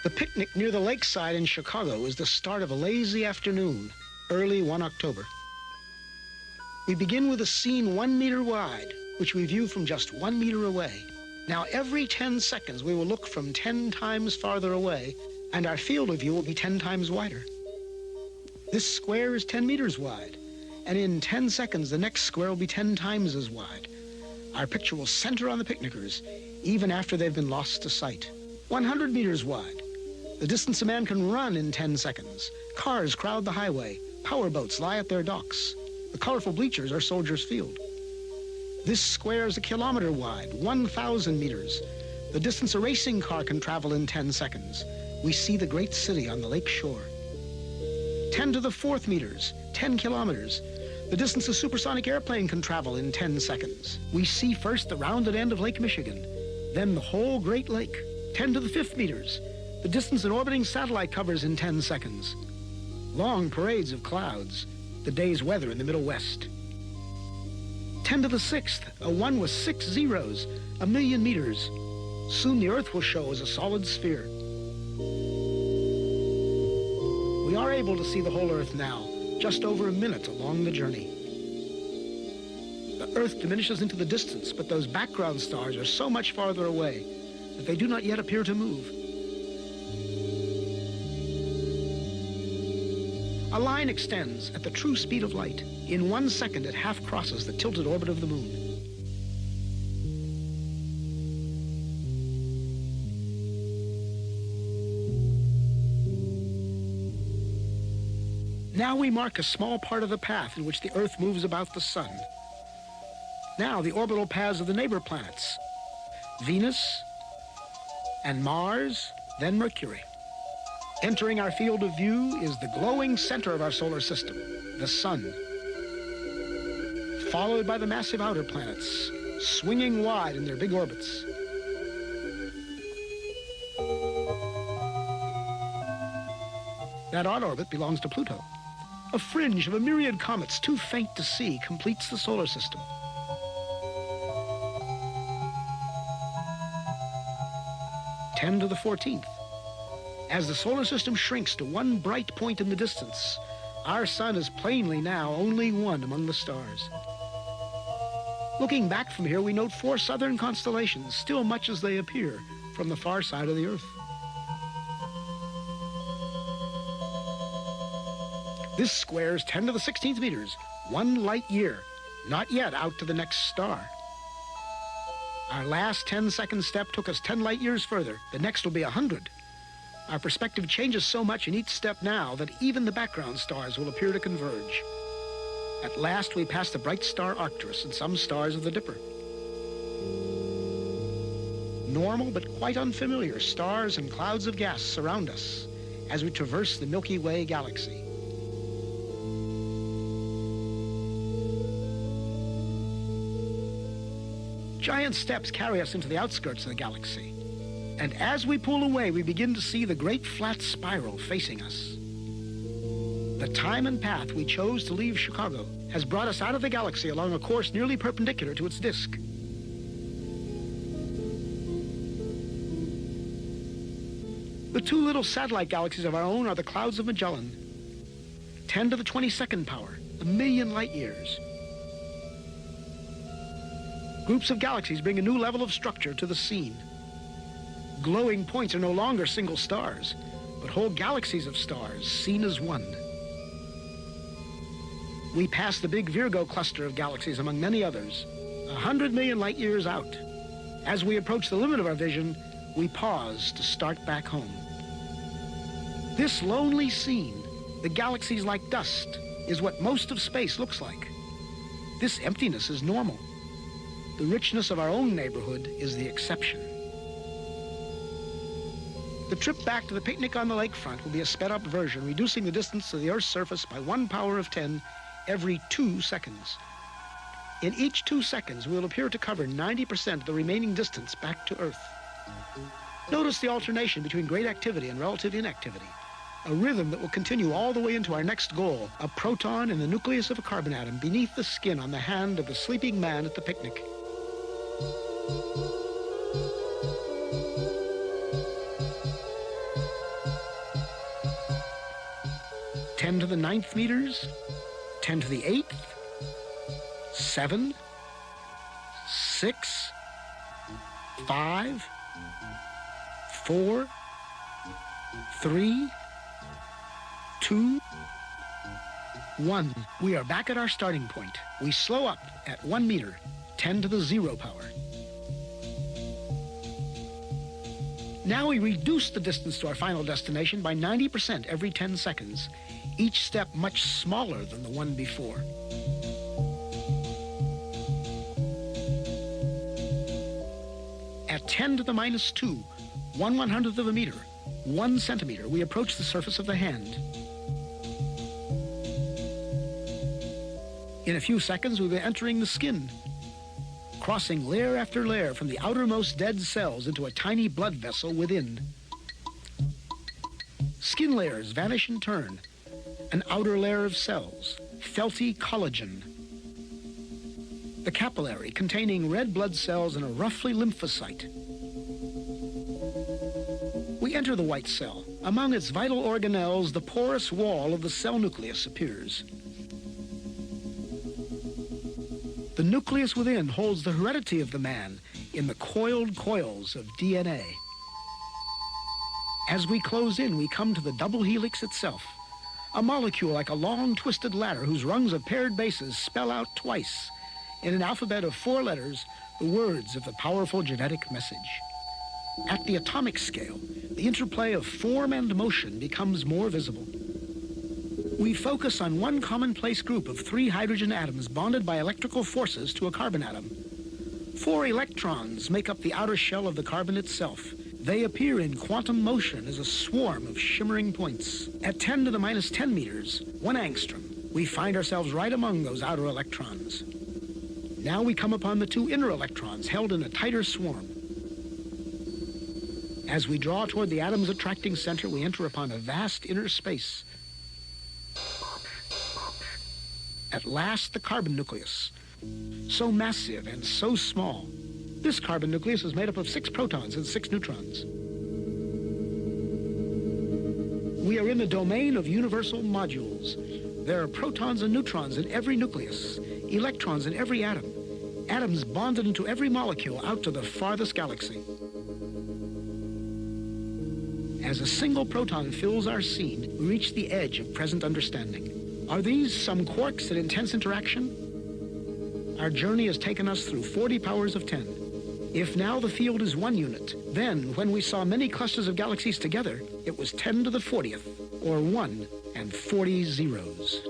The picnic near the lakeside in Chicago is the start of a lazy afternoon, early one October. We begin with a scene 1 meter wide, which we view from just 1 meter away. Now, every 10 seconds, we will look from 10 times farther away, and our field of view will be 10 times wider. This square is 10 meters wide, and in 10 seconds, the next square will be 10 times as wide. Our picture will center on the picnickers, even after they've been lost to sight. 100 meters wide. The distance a man can run in 10 seconds. Cars crowd the highway. Powerboats lie at their docks. The colorful bleachers are Soldiers Field. This square is 1 kilometer wide, 1,000 meters. The distance a racing car can travel in 10 seconds. We see the great city on the lake shore. 10 to the 4th meters, 10 kilometers. The distance a supersonic airplane can travel in 10 seconds. We see first the rounded end of Lake Michigan, then the whole Great Lake. 10 to the 5th meters. The distance an orbiting satellite covers in 10 seconds. Long parades of clouds, the day's weather in the Middle West. 10 to the 6th, a 1 with 6 zeros, 1,000,000 meters. Soon the Earth will show as a solid sphere. We are able to see the whole Earth now, just over a minute along the journey. The Earth diminishes into the distance, but those background stars are so much farther away that they do not yet appear to move. A line extends at the true speed of light. In 1 second, it half crosses the tilted orbit of the moon. Now we mark a small part of the path in which the Earth moves about the sun. Now the orbital paths of the neighbor planets, Venus and Mars, then Mercury. Entering our field of view is the glowing center of our solar system, the sun, followed by the massive outer planets, swinging wide in their big orbits. That odd orbit belongs to Pluto. A fringe of a myriad comets too faint to see completes the solar system. Ten to the 14th. As the solar system shrinks to one bright point in the distance, our sun is plainly now only one among the stars. Looking back from here, we note 4 southern constellations, still much as they appear from the far side of the Earth. This square is 10 to the 16th meters, 1 light year, not yet out to the next star. Our last 10-second step took us 10 light years further. The next will be 100. Our perspective changes so much in each step now that even the background stars will appear to converge. At last, we pass the bright star Arcturus and some stars of the Dipper. Normal but quite unfamiliar stars and clouds of gas surround us as we traverse the Milky Way galaxy. Giant steps carry us into the outskirts of the galaxy. And as we pull away, we begin to see the great flat spiral facing us. The time and path we chose to leave Chicago has brought us out of the galaxy along a course nearly perpendicular to its disk. The 2 little satellite galaxies of our own are the Clouds of Magellan. 10 to the 22nd power, 1,000,000 light years. Groups of galaxies bring a new level of structure to the scene. Glowing points are no longer single stars, but whole galaxies of stars seen as one. We pass the big Virgo cluster of galaxies among many others, 100 million light years out. As we approach the limit of our vision, we pause to start back home. This lonely scene, the galaxies like dust, is what most of space looks like. This emptiness is normal. The richness of our own neighborhood is the exception. The trip back to the picnic on the lakefront will be a sped-up version, reducing the distance to the Earth's surface by 1 power of 10 every 2 seconds. In each 2 seconds, we will appear to cover 90% of the remaining distance back to Earth. Notice the alternation between great activity and relative inactivity, a rhythm that will continue all the way into our next goal, a proton in the nucleus of a carbon atom beneath the skin on the hand of the sleeping man at the picnic. Ten to the 9th meters, 10 to the 8th, 7, 6, 5, 4, 3, 2, 1. We are back at our starting point. We slow up at 1 meter, 10 to the 0 power. Now we reduce the distance to our final destination by 90% every 10 seconds, each step much smaller than the one before. At 10 to the minus 2, 1/100th of a meter, 1 centimeter, we approach the surface of the hand. In a few seconds, we'll be entering the skin, crossing layer after layer from the outermost dead cells into a tiny blood vessel within. Skin layers vanish in turn. An outer layer of cells, felty collagen. The capillary containing red blood cells and a roughly lymphocyte. We enter the white cell. Among its vital organelles, the porous wall of the cell nucleus appears. The nucleus within holds the heredity of the man in the coiled coils of DNA. As we close in, we come to the double helix itself, a molecule like a long twisted ladder whose rungs of paired bases spell out twice, in an alphabet of 4 letters, the words of the powerful genetic message. At the atomic scale, the interplay of form and motion becomes more visible. We focus on one commonplace group of 3 hydrogen atoms bonded by electrical forces to a carbon atom. 4 electrons make up the outer shell of the carbon itself. They appear in quantum motion as a swarm of shimmering points. At 10 to the minus 10 meters, 1 angstrom, we find ourselves right among those outer electrons. Now we come upon the 2 inner electrons held in a tighter swarm. As we draw toward the atom's attracting center, we enter upon a vast inner space. At last, the carbon nucleus, so massive and so small. This carbon nucleus is made up of 6 protons and 6 neutrons. We are in the domain of universal modules. There are protons and neutrons in every nucleus, electrons in every atom, atoms bonded into every molecule out to the farthest galaxy. As a single proton fills our scene, we reach the edge of present understanding. Are these some quarks at intense interaction? Our journey has taken us through 40 powers of 10. If now the field is 1 unit, then when we saw many clusters of galaxies together, it was 10 to the 40th, or 1 and 40 zeros.